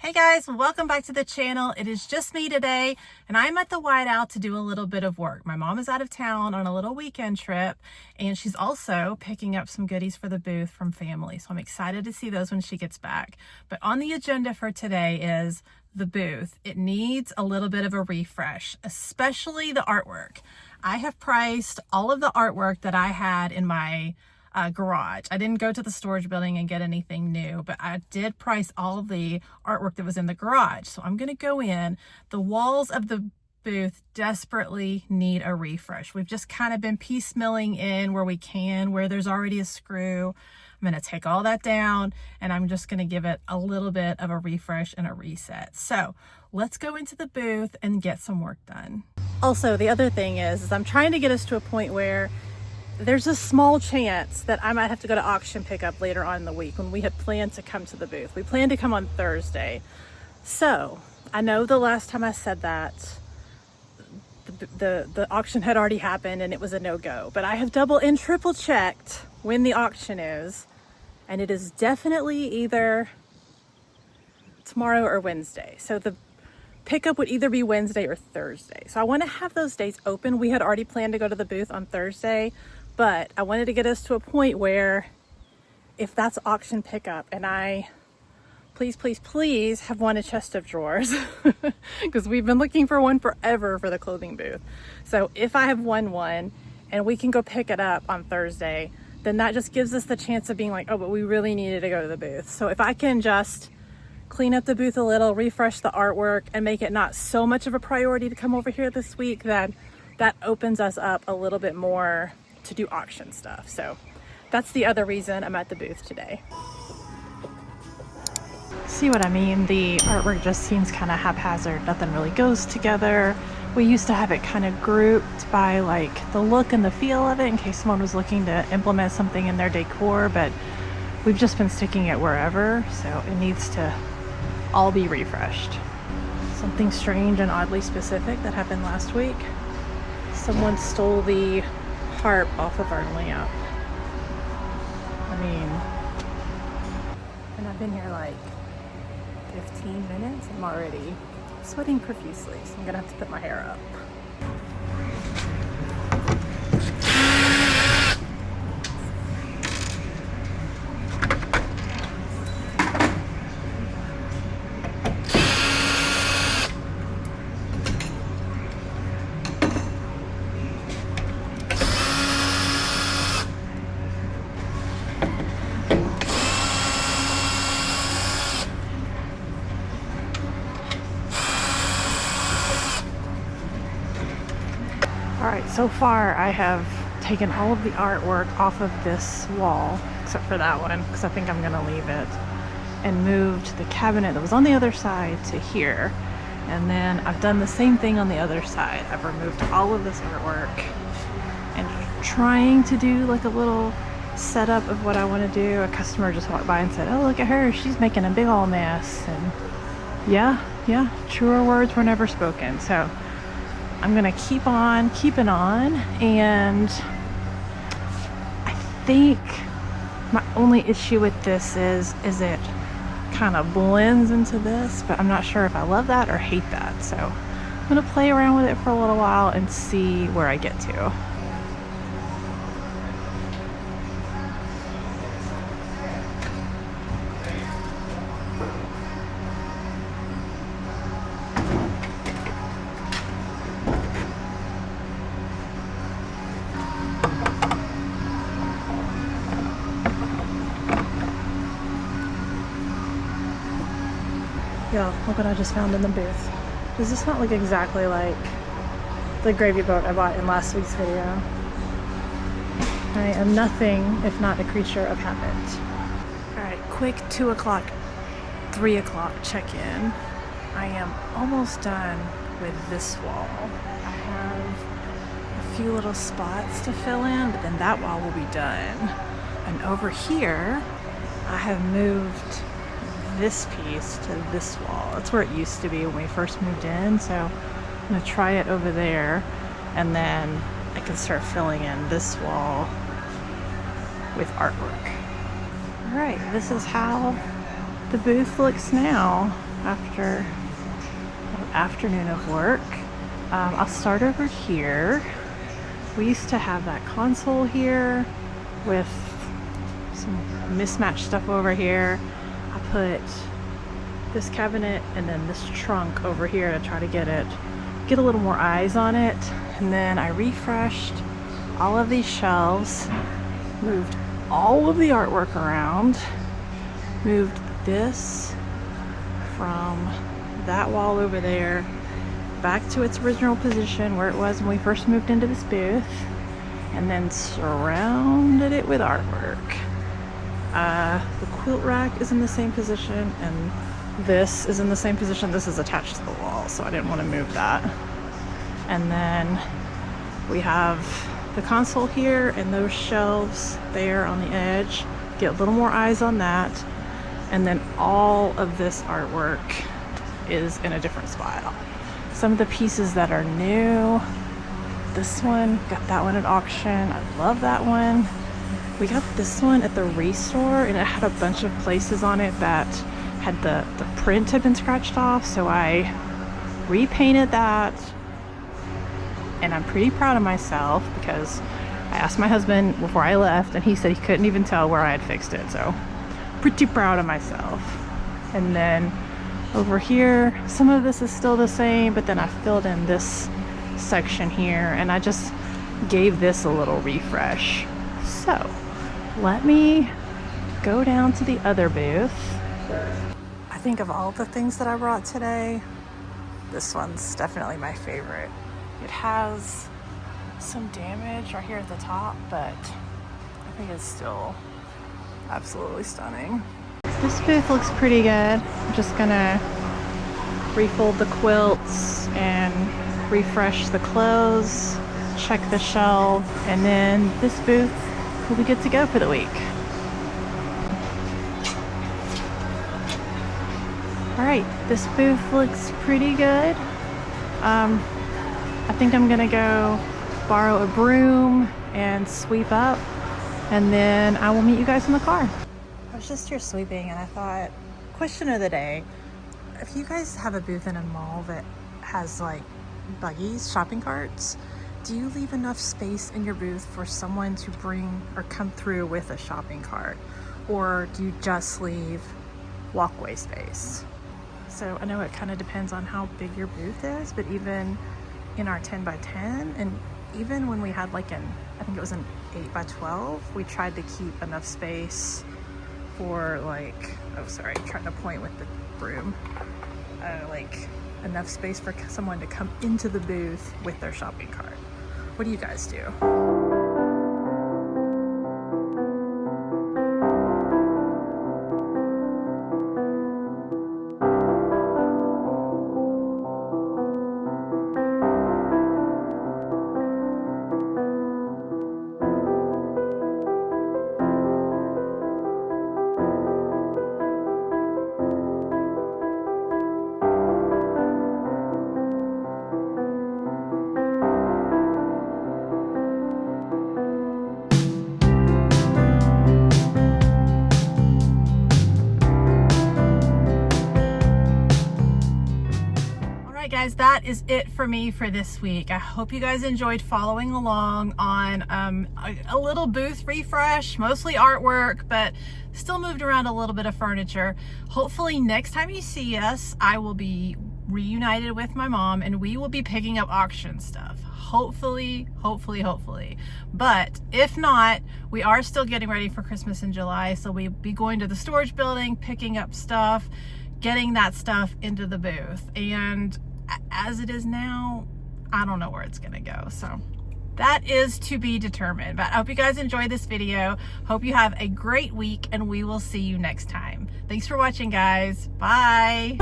Hey guys, welcome back to the channel. It is just me today and I'm at the White Owl to do a little bit of work. My mom is out of town on a little weekend trip and she's also picking up some goodies for the booth from family. So I'm excited to see those when she gets back. But on the agenda for today is the booth. It needs a little bit of a refresh, especially the artwork. I have priced all of the artwork that I had in my garage. I didn't go to the storage building and get anything new, but I did price all of the artwork that was in the garage. So I'm going to go in. The walls of the booth desperately need a refresh. We've just kind of been piecemealing in where we can, where there's already a screw. I'm going to take all that down and I'm just going to give it a little bit of a refresh and a reset. So let's go into the booth and get some work done. Also, the other thing is I'm trying to get us to a point where there's a small chance that I might have to go to auction pickup later on in the week when we had planned to come to the booth. We planned to come on Thursday. So I know the last time I said that, the auction had already happened and it was a no-go, but I have double and triple checked when the auction is, and it is definitely either tomorrow or Wednesday. So the pickup would either be Wednesday or Thursday. So I want to have those days open. We had already planned to go to the booth on Thursday, but I wanted to get us to a point where if that's auction pickup and I please have won a chest of drawers because we've been looking for one forever for the clothing booth. So if I have won one and we can go pick it up on Thursday, then that just gives us the chance of being like, oh, but we really needed to go to the booth. So if I can just clean up the booth a little, refresh the artwork, and make it not so much of a priority to come over here this week, then that opens us up a little bit more to do auction stuff. So that's the other reason I'm at the booth today. See what I mean? The artwork just seems kind of haphazard. Nothing really goes together. We used to have it kind of grouped by like the look and the feel of it in case someone was looking to implement something in their decor, but we've just been sticking it wherever, so it needs to all be refreshed. Something strange and oddly specific that happened last week. Someone stole the harp off of our lamp. I mean, and I've been here like 15 minutes. I'm already sweating profusely, so I'm gonna have to put my hair up. Alright, so far I have taken all of the artwork off of this wall, except for that one, because I think I'm going to leave it, and moved the cabinet that was on the other side to here. And then I've done the same thing on the other side. I've removed all of this artwork and trying to do like a little setup of what I want to do. A customer just walked by and said, oh, look at her, she's making a big old mess. And yeah, truer words were never spoken. So I'm gonna keep on keeping on, and I think my only issue with this is it kind of blends into this, but I'm not sure if I love that or hate that. So I'm gonna play around with it for a little while and see where I get to. Yeah, look what I just found in the booth. Does this not look exactly like the gravy boat I bought in last week's video? I am nothing if not a creature of habit. Alright, quick 2 o'clock, 3 o'clock check-in. I am almost done with this wall. I have a few little spots to fill in, but then that wall will be done. And over here, I have moved this piece to this wall. That's where it used to be when we first moved in, so I'm gonna try it over there, and then I can start filling in this wall with artwork. All right, this is how the booth looks now. after an afternoon of work. I'll start over here. We used to have that console here with some mismatched stuff over here. I put this cabinet and then this trunk over here to try to get a little more eyes on it. And then I refreshed all of these shelves, moved all of the artwork around, moved this from that wall over there back to its original position where it was when we first moved into this booth, and then surrounded it with artwork. The quilt rack is in the same position, and this is in the same position. This is attached to the wall, so I didn't want to move that. And then we have the console here and those shelves there on the edge. Get a little more eyes on that. And then all of this artwork is in a different spot. Some of the pieces that are new, this one, got that one at auction. I love that one. We got this one at the Restore, and it had a bunch of places on it that had the print had been scratched off, so I repainted that, and I'm pretty proud of myself because I asked my husband before I left, and he said he couldn't even tell where I had fixed it, so pretty proud of myself. And then over here, some of this is still the same, but then I filled in this section here, and I just gave this a little refresh. So let me go down to the other booth. I think of all the things that I brought today, this one's definitely my favorite. It has some damage right here at the top, but I think it's still absolutely stunning. This booth looks pretty good. I'm just gonna refold the quilts and refresh the clothes, check the shelf, and then this booth will be good to go for the week. All right, this booth looks pretty good. I think I'm gonna go borrow a broom and sweep up, and then I will meet you guys in the car. I was just here sweeping, and I thought, question of the day, if you guys have a booth in a mall that has like buggies, shopping carts, do you leave enough space in your booth for someone to bring or come through with a shopping cart? Or do you just leave walkway space? So I know it kind of depends on how big your booth is, but even in our 10 by 10, and even when we had like I think it was an 8 by 12, we tried to keep enough space for like, oh sorry, trying to point with the broom, like enough space for someone to come into the booth with their shopping cart. What do you guys do? Guys, that is it for me for this week. I hope you guys enjoyed following along on a little booth refresh, mostly artwork, but still moved around a little bit of furniture. Hopefully next time you see us, I will be reunited with my mom and we will be picking up auction stuff. Hopefully. But if not, we are still getting ready for Christmas in July, so we'll be going to the storage building, picking up stuff, getting that stuff into the booth. And as it is now, I don't know where it's gonna go, so that is to be determined. But I hope you guys enjoyed this video. Hope you have a great week, and we will see you next time. Thanks for watching, guys. Bye.